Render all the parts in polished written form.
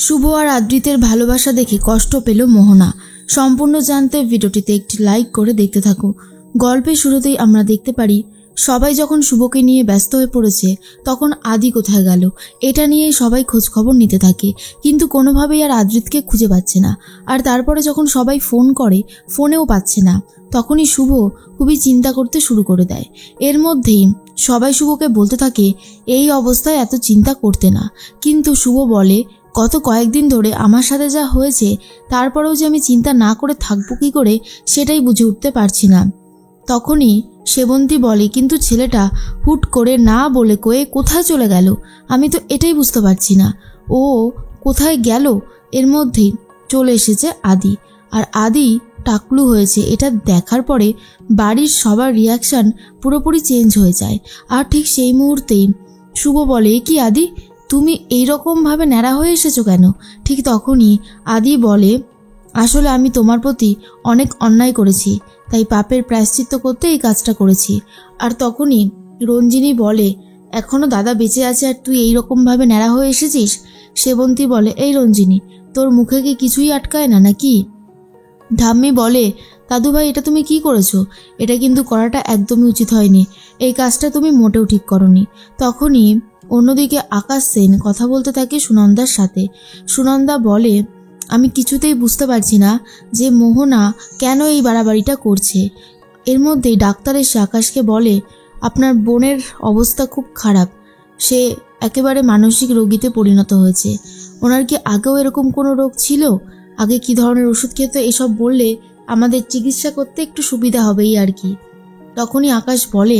শুভ আর আদ্রিতের ভালোবাসা দেখে কষ্ট পেল মোহনা। সম্পূর্ণ জানতে ভিডিওটিতে একটি লাইক করে দেখতে থাকো। গল্পের শুরুতেই আমরা দেখতে পারি সবাই যখন শুভকে নিয়ে ব্যস্ত হয়ে পড়েছে তখন আদি কোথায় গেল এটা নিয়ে সবাই খোঁজ খবর নিতে থাকে, কিন্তু কোনোভাবেই আর আদ্রিতকে খুঁজে পাচ্ছে না। আর তারপরে যখন সবাই ফোন করে ফোনেও পাচ্ছে না, তখনই শুভ খুবই চিন্তা করতে শুরু করে দেয়। এর মধ্যেই সবাই শুভকে বলতে থাকে এই অবস্থায় এত চিন্তা করতে না, কিন্তু শুভ বলে গত কয়েকদিন ধরে আমার সাথে যা হয়েছে তারপরেও যে আমি চিন্তা না করে থাকবো কী করে সেটাই বুঝে উঠতে পারছি না। তখনই সেবন্তী বলে কিন্তু ছেলেটা হুট করে না বলে কয়ে কোথায় চলে গেল, আমি তো এটাই বুঝতে পারছি না ও কোথায় গেল। এর মধ্যেই চলে এসেছে আদি, আর আদি টাকলু হয়েছে এটা দেখার পরে বাড়ির সবার রিয়াকশান পুরোপুরি চেঞ্জ হয়ে যায়। আর ঠিক সেই মুহূর্তেই শুভ বলে কি আদি তুমি এইরকমভাবে ন্যাড়া হয়ে এসেছো কেন? ঠিক তখনই আদি বলে আসলে আমি তোমার প্রতি অনেক অন্যায় করেছি, তাই পাপের প্রায়শ্চিত্ত করতে এই কাজটা করেছি। আর তখনই রঞ্জিনী বলে এখনও দাদা বেঁচে আছে আর তুই এইরকমভাবে ন্যাড়া হয়ে এসেছিস? সেবন্তী বলে এই রঞ্জিনী তোর মুখে কি কিছুই আটকায় না নাকি? ধাম্মি বলে দাদু ভাই এটা তুমি কি করেছো? এটা কিন্তু করাটা একদমই উচিত হয়নি, এই কাজটা তুমি মোটেও ঠিক করনি। তখনই অন্যদিকে আকাশ সেন কথা বলতে থাকে সুনন্দার সাথে। সুনন্দা বলে আমি কিছুতেই বুঝতে পারছি না যে মোহনা কেন এই বাড়াবাড়িটা করছে। এর মধ্যেই ডাক্তার এসে আকাশকে বলে আপনার বোনের অবস্থা খুব খারাপ, সে একেবারে মানসিক রোগীতে পরিণত হয়েছে। ওনার কি আগেও এরকম কোনো রোগ ছিল? আগে কি ধরনের ওষুধ খেতে? এসব বললে আমাদের চিকিৎসা করতে একটু সুবিধা হবেই আর কি। তখনই আকাশ বলে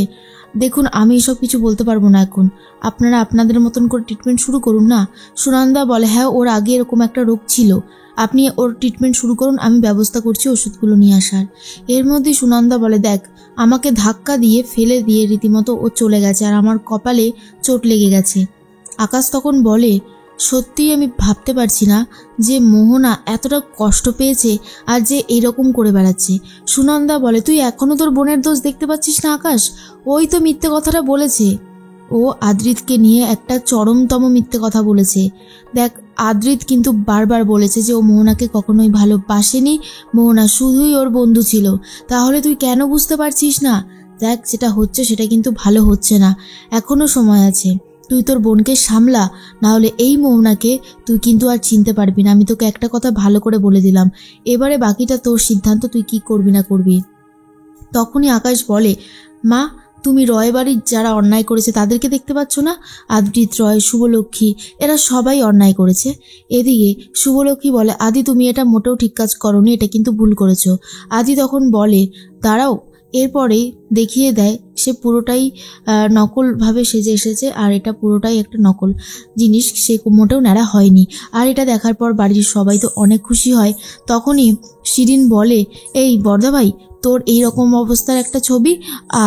দেখুন আমি এসব কিছু বলতে পারবো না এখন, আপনারা আপনাদের মতন করে ট্রিটমেন্ট শুরু করুন না। সুনন্দা বলে হ্যাঁ ওর আগে এরকম একটা রোগ ছিল, আপনি ওর ট্রিটমেন্ট শুরু করুন, আমি ব্যবস্থা করছি ওষুধগুলো নিয়ে আসার। এর মধ্যে সুনন্দা বলে দেখ আমাকে ধাক্কা দিয়ে ফেলে দিয়ে রীতিমতো ও চলে গেছে আর আমার কপালে চোট লেগে গেছে। আকাশ তখন বলে সত্যিই আমি ভাবতে পারছি না যে মোহনা এতটা কষ্ট পেয়েছে আর যে এইরকম করে বেড়াচ্ছে। সুনন্দা বলে তুই এখনও তোর বোনের দোষ দেখতে পাচ্ছিস না আকাশ? ওই তো মিথ্যে কথাটা বলেছে, ও আদ্রিতকে নিয়ে একটা চরমতম মিথ্যে কথা বলেছে। দেখ আদ্রিত কিন্তু বারবার বলেছে যে ও মোহনাকে কখনোই ভালোবাসেনি, মোহনা শুধুই ওর বন্ধু ছিল। তাহলে তুই কেন বুঝতে পারছিস না? দেখ যেটা হচ্ছে সেটা কিন্তু ভালো হচ্ছে না, এখনো সময় আছে, তুই তোর বোনকে সামলা, না হলে এই মোহনাকে তুই কিন্তু আর চিনতে পারবি না। আমি তোকে একটা কথা ভালো করে বলে দিলাম, এবারে বাকিটা তোর সিদ্ধান্ত, তুই কি করবি না করবি। তখনই আকাশ বলে মা তুমি রয় বাড়ির যারা অন্যায় করেছে তাদেরকে দেখতে পাচ্ছ না? আদ্রিত, রয়, শুভলক্ষ্মী এরা সবাই অন্যায় করেছে। এদিকে শুভলক্ষ্মী বলে আদি তুমি এটা মোটেও ঠিক কাজ করোনি, এটা কিন্তু ভুল করেছো। আদি তখন বলে দাঁড়াও, এরপরেই দেখিয়ে দেয় সে পুরোটাই নকলভাবে সেজে এসেছে আর এটা পুরোটাই একটা নকল জিনিস, সে মোটেও ন্যাড়া হয়নি। আর এটা দেখার পর বাড়ির সবাই তো অনেক খুশি হয়। তখনই শিরিন বলে এই বর্দা ভাই তোর এই রকম অবস্থার একটা ছবি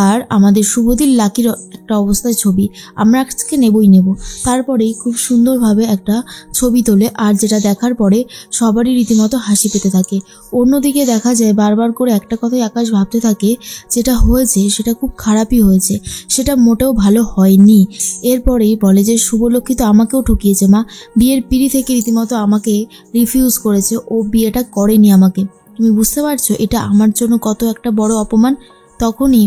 আর আমাদের শুভদির লাকির একটা অবস্থার ছবি আমরা আজকে নেবই নেব। তারপরেই খুব সুন্দরভাবে একটা ছবি তোলে আর যেটা দেখার পরে সবারই রীতিমতো হাসি পেতে থাকে। অন্যদিকে দেখা যায় বারবার করে একটা কথাই আকাশ ভাবতে থাকে যেটা হয়েছে সেটা খুব খারাপই হয়েছে, সেটা মোটেও ভালো হয়নি। এরপরেই বলে যে শুভলক্ষ্মী তো আমাকেও ঠকিয়েছে মা, বিয়ের পিড়ি থেকে রীতিমতো আমাকে রিফিউজ করেছে, ও বিয়েটা করেনি আমাকে, তুমি বুঝতে পারছো এটা আমার জন্য কত একটা বড় অপমান। তখনই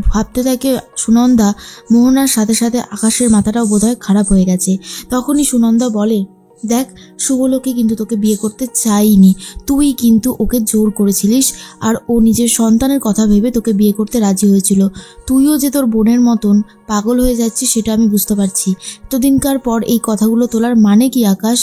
ভাবতে থাকে সুনন্দা মোহনার সাথে সাথে আকাশের মাথাটাও বোধহয় খারাপ হয়ে গেছে। তখনই সুনন্দা বলে দেখ শুভলক্ষ্মী কিন্তু তোকে বিয়ে করতে চাইনি, তুই কিন্তু ওকে জোর করেছিলিস আর ও নিজের সন্তানের কথা ভেবে তোকে বিয়ে করতে রাজি হয়েছিল। তুইও যে তোর বোনের মতন পাগল হয়ে যাচ্ছিস সেটা আমি বুঝতে পারছি। এতদিনকার পর এই কথাগুলো তোলার মানে কি আকাশ?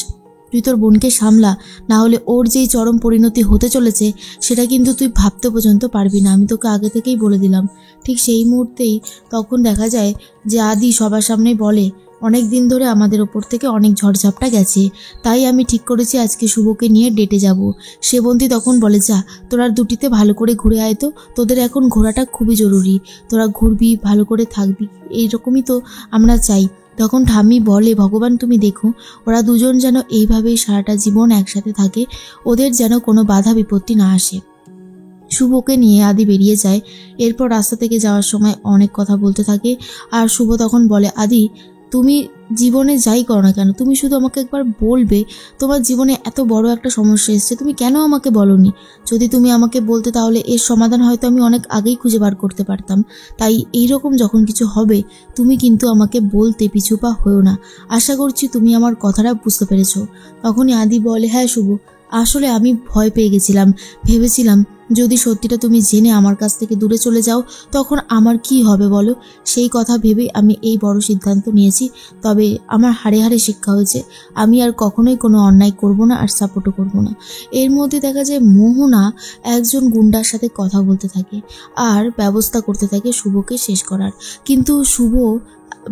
তুই তোর বোনকে সামলা, না হলে ওর যেই চরম পরিণতি হতে চলেছে সেটা কিন্তু তুই ভাবতে পর্যন্ত পারবি না, আমি তোকে আগে থেকেই বলে দিলাম। ঠিক সেই মুহূর্তেই তখন দেখা যায় যে আদি সবার সামনেই বলে অনেক দিন ধরে আমাদের ওপর থেকে অনেক ঝড়ঝাপটা গেছে, তাই আমি ঠিক করেছি আজকে শুভকে নিয়ে ডেটে যাব। সেবন্তী তখন বলে যা তোরা দুটিতে ভালো করে ঘুরে আয় তো, তোদের এখন ঘোরাটা খুবই জরুরি, তোরা ঘুরবি ভালো করে থাকবি, এইরকমই তো আমরা চাই। তখন ঠাম্মি বলে ভগবান তুমি দেখো ওরা দুজন যেন এইভাবেই সারাটা জীবন একসাথে থাকে, ওদের যেন কোনো বাধা বিপত্তি না আসে। শুভকে নিয়ে আদি বেরিয়ে যায়। এরপর রাস্তা থেকে যাওয়ার সময় অনেক কথা বলতে থাকে আর শুভ তখন বলে আদি তুমি জীবনে যাই করো না কেন, তুমি শুধু আমাকে একবার বলবে তোমার জীবনে এত বড় একটা সমস্যা এসেছে, তুমি কেন আমাকে বলোনি? যদি তুমি আমাকে বলতে তাহলে এর সমাধান হয়তো আমি অনেক আগেই খুঁজে বার করতে পারতাম। তাই এইরকম যখন কিছু হবে তুমি কিন্তু আমাকে বলতে পিছুপা হয়েও না। আশা করছি তুমি আমার কথাটা বুঝতে পেরেছো। তখনই আদি বলে, হ্যাঁ শুভ, আসলে আমি ভয় পেয়ে গেছিলাম, ভেবেছিলাম যদি সত্যিটা তুমি জেনে আমার কাছ থেকে দূরে চলে যাও তখন আমার কি হবে বলো। সেই কথা ভেবেই আমি এই বড় সিদ্ধান্ত নিয়েছি। তবে আমার হাড়ে হাড়ে শিক্ষা হয়েছে, আমি আর কখনোই কোনো অন্যায় করব না আর সাপোর্টও করব না। এর মধ্যে দেখা যায় মোহনা একজন গুন্ডার সাথে কথা বলতে থাকে আর ব্যবস্থা করতে থাকে শুভকে শেষ করার। কিন্তু শুভ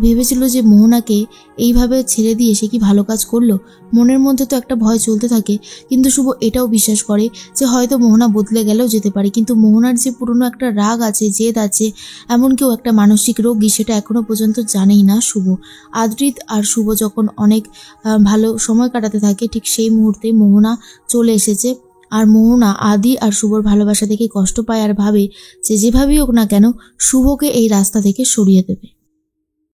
ভেবেছিল যে মোহনাকে এইভাবে ছেড়ে দিয়ে সে কি ভালো কাজ করলো? মনের মধ্যে তো একটা ভয় চলতে থাকে। কিন্তু শুভ এটাও বিশ্বাস করে যে হয়তো মোহনা বদলে গেলেও যেতে পারে, কিন্তু মোহনার যে পুরনো একটা রাগ আছে, জেদ আছে, এমনকিও একটা মানসিক রোগী, সেটা এখনো পর্যন্ত জানেই না শুভ। আদ্রিত আর শুভ যখন অনেক ভালো সময় কাটাতে থাকে, ঠিক সেই মুহূর্তে মোহনা চলে এসেছে। আর মোহনা আদি আর শুভর ভালোবাসা দেখে কষ্ট পায় আর ভাবে যে যেভাবেই হোক না কেন শুভকে এই রাস্তা থেকে সরিয়ে দেবে।